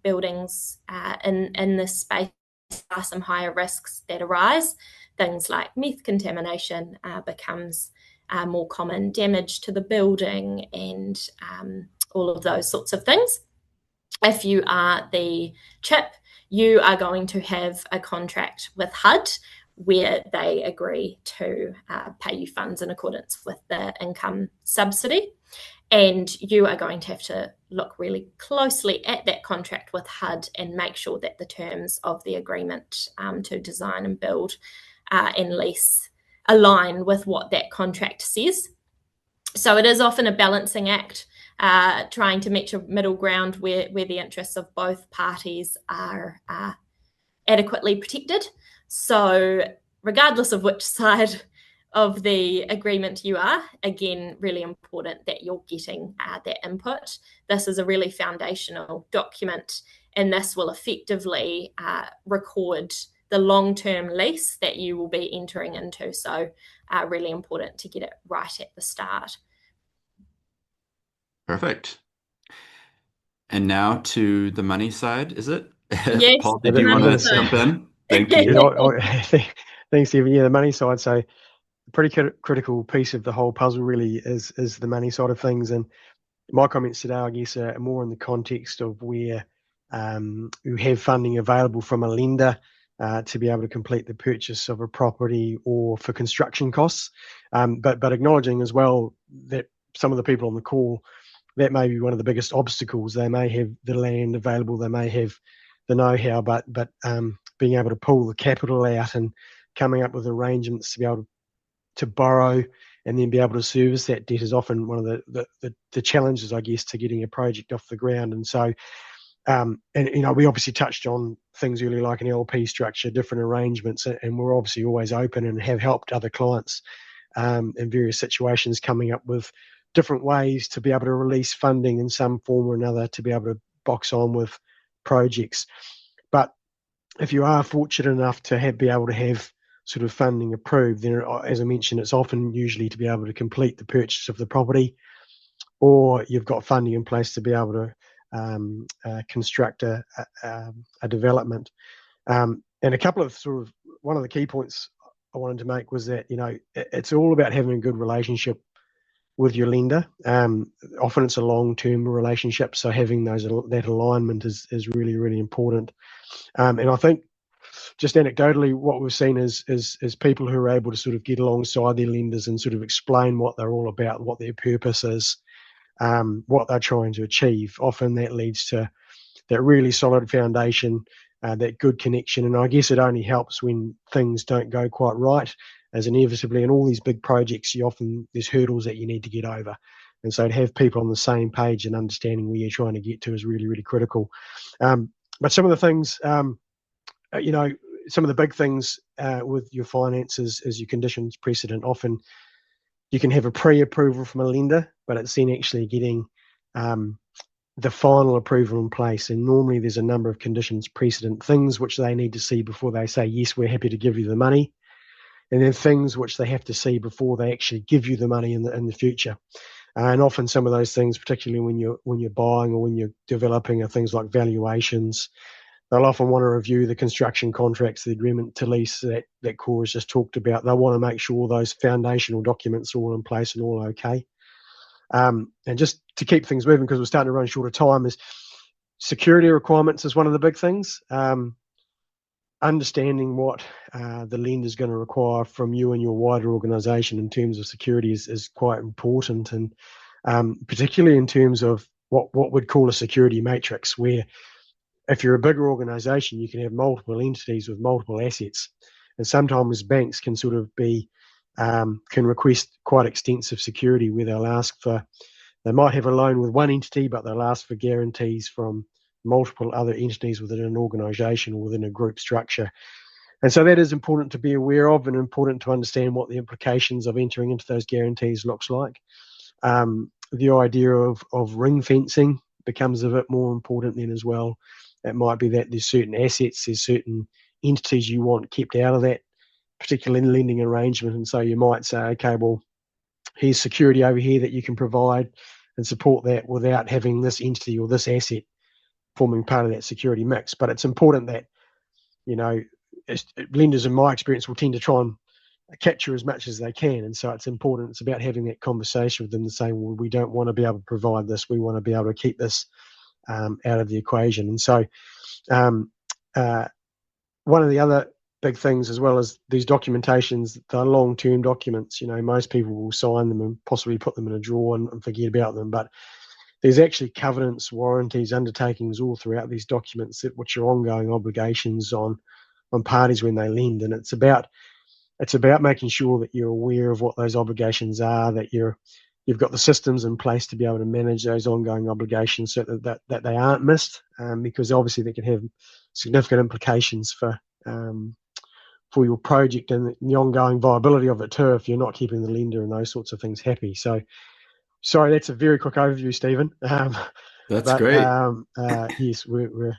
buildings in this space, there are some higher risks that arise. Things like meth contamination becomes more common, damage to the building, and all of those sorts of things. If you are the chip, you are going to have a contract with HUD where they agree to pay you funds in accordance with the income subsidy. And you are going to have to look really closely at that contract with HUD and make sure that the terms of the agreement to design and build and lease align with what that contract says. So it is often a balancing act, trying to meet a middle ground where the interests of both parties are adequately protected. So regardless of which side of the agreement you are, again, really important that you're getting that input. This is a really foundational document, and this will effectively record the long-term lease that you will be entering into. So really important to get it right at the start. Perfect. And now to the money side, is it? Yes, Paul, did you want to jump in? Thank you. Thanks, Stephen. Yeah, the money side. So a pretty critical piece of the whole puzzle really is the money side of things. And my comments today, I guess, are more in the context of where you have funding available from a lender to be able to complete the purchase of a property or for construction costs. But acknowledging as well that some of the people on the call, that may be one of the biggest obstacles. They may have the land available, they may have the know-how, but being able to pull the capital out and coming up with arrangements to be able to borrow and then be able to service that debt is often one of the challenges, I guess, to getting a project off the ground. And so, we obviously touched on things earlier like an LP structure, different arrangements, and we're obviously always open and have helped other clients in various situations coming up with different ways to be able to release funding in some form or another to be able to box on with projects. But if you are fortunate enough to be able to have sort of funding approved, then as I mentioned, it's often usually to be able to complete the purchase of the property, or you've got funding in place to be able to construct a development. And a couple of one of the key points I wanted to make was that, it's all about having a good relationship with your lender. Often it's a long-term relationship, so having that alignment is really, really important. And I think just anecdotally, what we've seen is people who are able to sort of get alongside their lenders and sort of explain what they're all about, what their purpose is, what they're trying to achieve. Often that leads to that really solid foundation, that good connection. And I guess it only helps when things don't go quite right, as inevitably in all these big projects, there's hurdles that you need to get over. And so to have people on the same page and understanding where you're trying to get to is really, really critical. But some of the things, some of the big things with your finances is your conditions precedent. Often you can have a pre-approval from a lender, but it's then actually getting the final approval in place. And normally there's a number of conditions precedent, things which they need to see before they say, yes, we're happy to give you the money. And then things which they have to see before they actually give you the money in the future. And often some of those things, particularly when you're buying or when you're developing, are things like valuations, they'll often want to review the construction contracts, the agreement to lease that Cora's just talked about. They'll want to make sure those foundational documents are all in place and all okay. And just to keep things moving, because we're starting to run short of time, is security requirements is one of the big things. Understanding what the lender is going to require from you and your wider organisation in terms of security is quite important, and particularly in terms of what we'd call a security matrix, where if you're a bigger organisation, you can have multiple entities with multiple assets, and sometimes banks can sort of be can request quite extensive security, where they might have a loan with one entity, but they'll ask for guarantees from multiple other entities within an organisation or within a group structure. And so that is important to be aware of, and important to understand what the implications of entering into those guarantees looks like. The idea of ring fencing becomes a bit more important then as well. It might be that there's certain assets, there's certain entities you want kept out of that particular lending arrangement, and so you might say, okay, well, here's security over here that you can provide and support that without having this entity or this asset forming part of that security mix. But it's important that, lenders, in my experience, will tend to try and capture as much as they can. And so it's important. It's about having that conversation with them to say, well, we don't want to be able to provide this. We want to be able to keep this out of the equation. And so one of the other big things, as well as these documentations, they're long-term documents. Most people will sign them and possibly put them in a drawer and forget about them. But there's actually covenants, warranties, undertakings all throughout these documents, which are ongoing obligations on parties when they lend. And it's about making sure that you're aware of what those obligations are, that you've got the systems in place to be able to manage those ongoing obligations so that they aren't missed, because obviously they can have significant implications for your project and the ongoing viability of it too, if you're not keeping the lender and those sorts of things happy. So, sorry, that's a very quick overview, Stephen. That's great. Yes, we're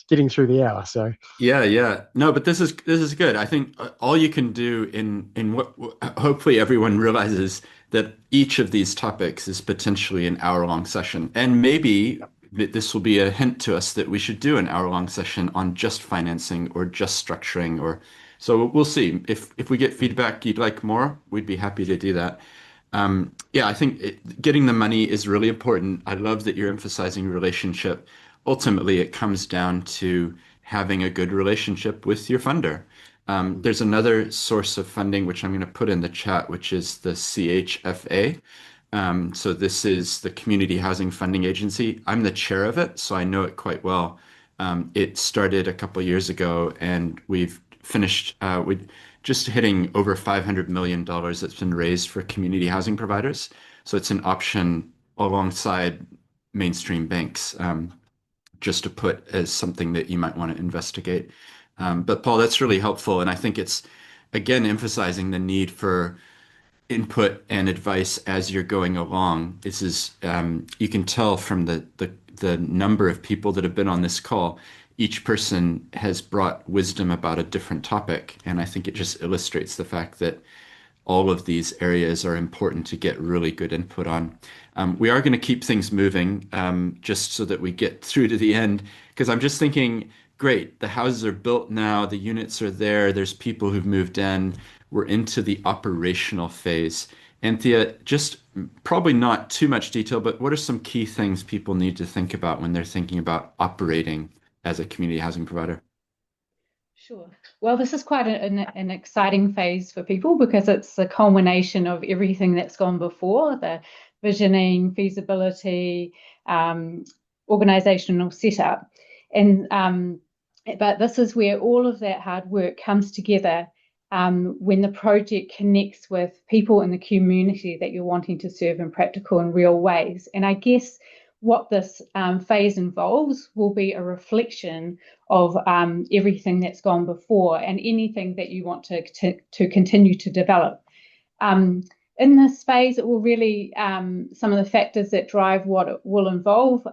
getting through the hour. So yeah. No, but this is good. I think all you can do in what hopefully everyone realizes that each of these topics is potentially an hour-long session, and maybe this will be a hint to us that we should do an hour-long session on just financing or just structuring, or so we'll see. If we get feedback you'd like more, we'd be happy to do that. I think getting the money is really important. I love that you're emphasizing relationship. Ultimately, it comes down to having a good relationship with your funder. There's another source of funding, which I'm going to put in the chat, which is the CHFA. So this is the Community Housing Funding Agency. I'm the chair of it, so I know it quite well. It started a couple of years ago, and we've finished with just hitting over $500 million that's been raised for community housing providers. So it's an option alongside mainstream banks, just to put as something that you might want to investigate. But Paul, that's really helpful. And I think it's, again, emphasizing the need for input and advice as you're going along. This is, you can tell from the number of people that have been on this call, each person has brought wisdom about a different topic. And I think it just illustrates the fact that all of these areas are important to get really good input on. We are going to keep things moving just so that we get through to the end, because I'm just thinking, great, the houses are built now, the units are there, there's people who've moved in, we're into the operational phase. Anthea, just probably not too much detail, but what are some key things people need to think about when they're thinking about operating as a community housing provider? Sure. Well, this is quite an exciting phase for people, because it's the culmination of everything that's gone before, the visioning, feasibility, organizational setup. And but this is where all of that hard work comes together when the project connects with people in the community that you're wanting to serve in practical and real ways. And I guess what this phase involves will be a reflection of everything that's gone before and anything that you want to continue to develop. In this phase, it will really, some of the factors that drive what it will involve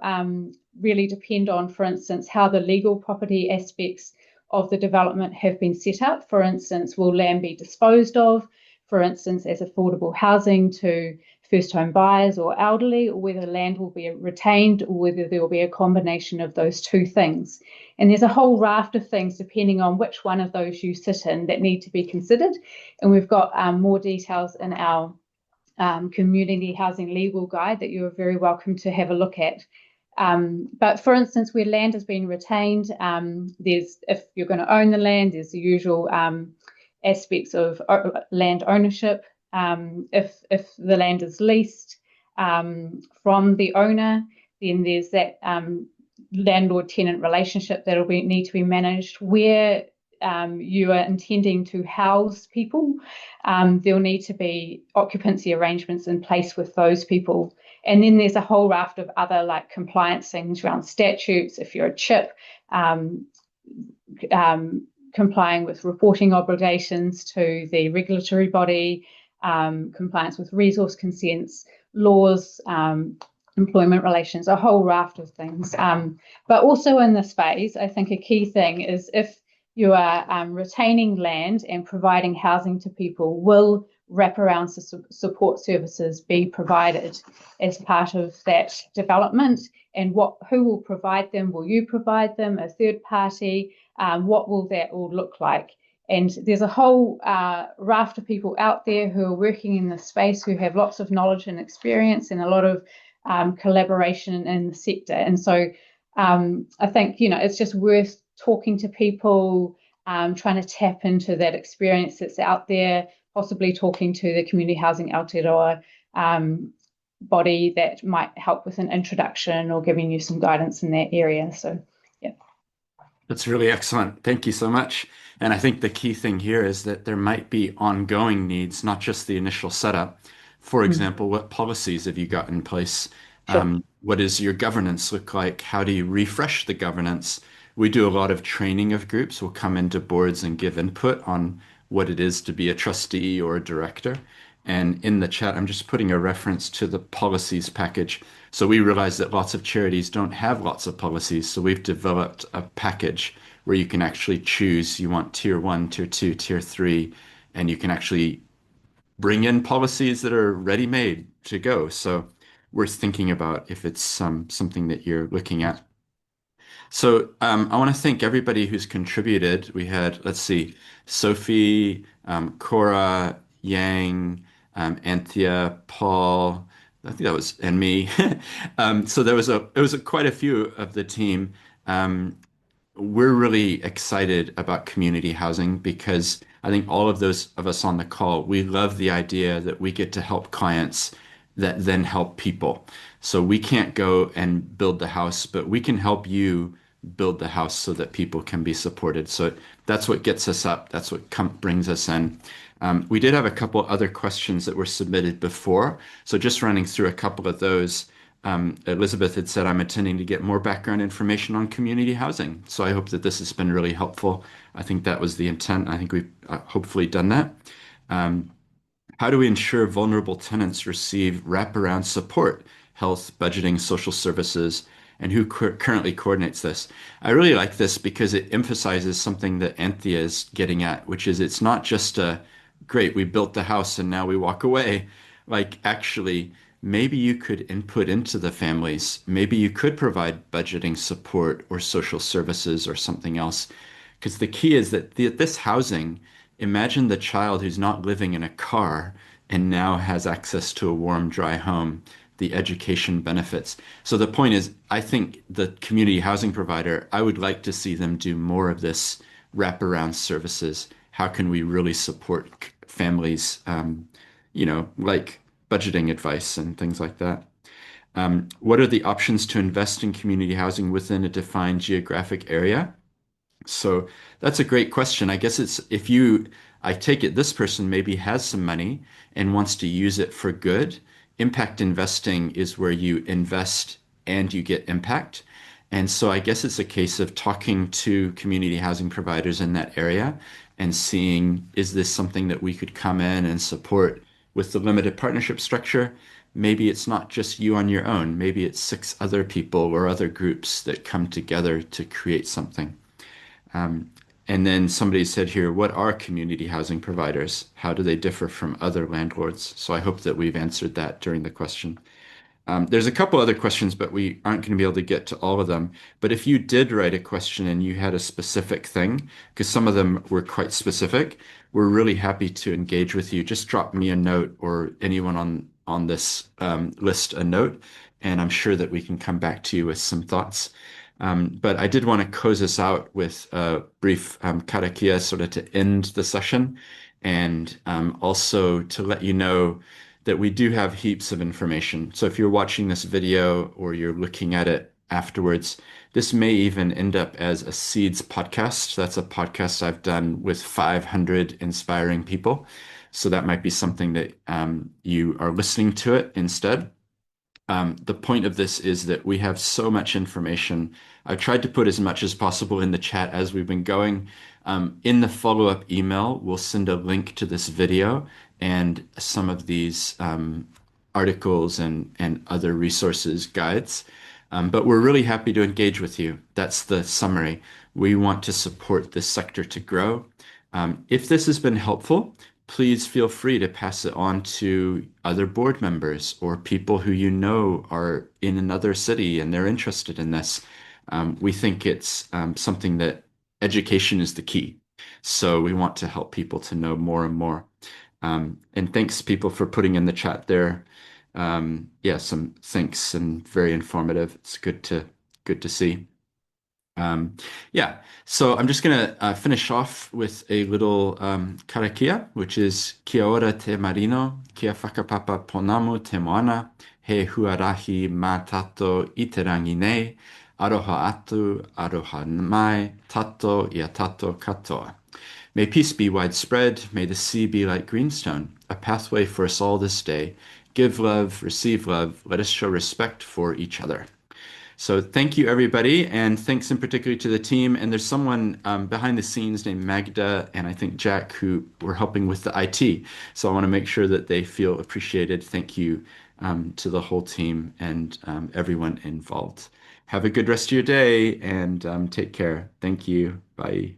really depend on, for instance, how the legal property aspects of the development have been set up. For instance, will land be disposed of, for instance, as affordable housing to first-home buyers or elderly, or whether land will be retained, or whether there will be a combination of those two things. And there's a whole raft of things depending on which one of those you sit in that need to be considered. And we've got more details in our community housing legal guide that you're very welcome to have a look at. But for instance, where land has been retained, if you're going to own the land, there's the usual aspects of land ownership. If the land is leased from the owner, then there's that landlord-tenant relationship that'll need to be managed. Where you are intending to house people, there'll need to be occupancy arrangements in place with those people. And then there's a whole raft of other like compliance things around statutes. If you're a CHIP, complying with reporting obligations to the regulatory body, compliance with resource consents, laws, employment relations, a whole raft of things. But also in this phase, I think a key thing is if you are retaining land and providing housing to people, will wraparound support services be provided as part of that development? And who will provide them? Will you provide them? A third party? What will that all look like? And there's a whole raft of people out there who are working in this space who have lots of knowledge and experience and a lot of collaboration in the sector. And so I think, it's just worth talking to people, trying to tap into that experience that's out there, possibly talking to the Community Housing Aotearoa body that might help with an introduction or giving you some guidance in that area. So, yeah. That's really excellent. Thank you so much. And I think the key thing here is that there might be ongoing needs, not just the initial setup. For example, what policies have you got in place? Sure. What does your governance look like? How do you refresh the governance? We do a lot of training of groups. We'll come into boards and give input on what it is to be a trustee or a director. And in the chat, I'm just putting a reference to the policies package. So we realize that lots of charities don't have lots of policies. So we've developed a package where you can actually choose. You want tier 1, tier 2, tier 3, and you can actually bring in policies that are ready-made to go. So we're thinking about if it's something that you're looking at. So I want to thank everybody who's contributed. We had, let's see, Sophie, Cora, Yang, Anthea, Paul, I think that was, and me. So it was quite a few of the team. We're really excited about community housing because I think all of those of us on the call, we love the idea that we get to help clients that then help people. So we can't go and build the house, but we can help you build the house so that people can be supported. So that's what gets us up. That's what brings us in. We did have a couple other questions that were submitted before. So just running through a couple of those. Elizabeth had said, I'm intending to get more background information on community housing. So I hope that this has been really helpful. I think that was the intent. I think we've hopefully done that. How do we ensure vulnerable tenants receive wraparound support, health, budgeting, social services, and who currently coordinates this? I really like this because it emphasizes something that Anthea is getting at, which is it's not just great, we built the house and now we walk away. Like actually, maybe you could input into the families. Maybe you could provide budgeting support or social services or something else. Because the key is that this housing, imagine the child who's not living in a car and now has access to a warm, dry home, the education benefits. So the point is, I think the community housing provider, I would like to see them do more of this wraparound services. How can we really support families, like budgeting advice and things like that? What are the options to invest in community housing within a defined geographic area? So that's a great question. I guess it's I take it this person maybe has some money and wants to use it for good. Impact investing is where you invest and you get impact. And so I guess it's a case of talking to community housing providers in that area and seeing, is this something that we could come in and support with the limited partnership structure? Maybe it's not just you on your own. Maybe it's 6 other people or other groups that come together to create something. And then somebody said here, what are community housing providers? How do they differ from other landlords? So I hope that we've answered that during the question. There's a couple other questions, but we aren't going to be able to get to all of them. But if you did write a question and you had a specific thing, because some of them were quite specific, we're really happy to engage with you. Just drop me a note or anyone on this list a note, and I'm sure that we can come back to you with some thoughts. But I did want to close us out with a brief karakia sort of to end the session, and also to let you know that we do have heaps of information. So if you're watching this video or you're looking at it afterwards, this may even end up as a Seeds podcast. That's a podcast I've done with 500 inspiring people. So that might be something that you are listening to it instead. The point of this is that we have so much information. I've tried to put as much as possible in the chat as we've been going. In the follow-up email, we'll send a link to this video and some of these articles and other resources, guides. But we're really happy to engage with you. That's the summary. We want to support this sector to grow. If this has been helpful, please feel free to pass it on to other board members or people who you know are in another city and they're interested in this. We think it's something that education is the key. So we want to help people to know more and more. And thanks people for putting in the chat there. Yeah, some thanks and very informative. It's good to see. Yeah, so I'm just going to finish off with a little karakia, which is kia ora te marino, kia whakapapa ponamu te moana, he huarahi mā tato i te rangi nei, aroha atu, aroha mai, tato ia tato katoa. May peace be widespread, may the sea be like greenstone, a pathway for us all this day. Give love, receive love, let us show respect for each other. So thank you, everybody, and thanks in particular to the team. And there's someone behind the scenes named Magda and I think Jack who were helping with the IT. So I want to make sure that they feel appreciated. Thank you to the whole team and everyone involved. Have a good rest of your day and take care. Thank you. Bye.